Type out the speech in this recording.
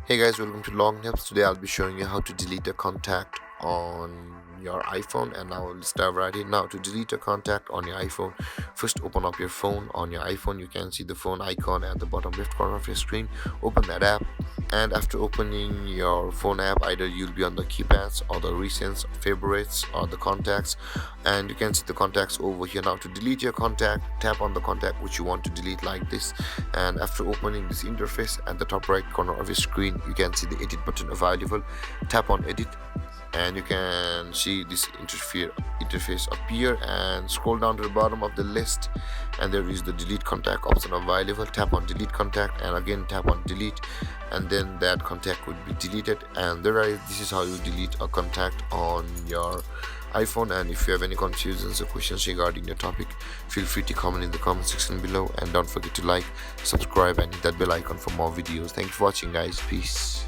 Hey guys, welcome to Long Naps. Today I'll be showing you how to delete a contact on your iPhone, and now let's dive right in. Now to delete a contact on your iPhone, first open up your phone. On your iPhone you can see the phone icon at the bottom left corner of your screen. Open that app, and after opening your phone app, either you'll be on the keypads or the recents, favorites, or the contacts, and you can see the contacts over here. Now to delete your contact, tap on the contact which you want to delete like this, and after opening this interface at the top right corner of your screen you can see the edit button available. Tap on edit and you can see this interface appear, and scroll down to the bottom of the list and there is the delete contact option available. Tap on delete contact and again tap on delete, and then that contact would be deleted. And this is how you delete a contact on your iPhone. And if you have any confusions or questions regarding your topic, feel free to comment in the comment section below, and don't forget to like, subscribe, and hit that bell icon for more videos. Thank you for watching, guys. Peace.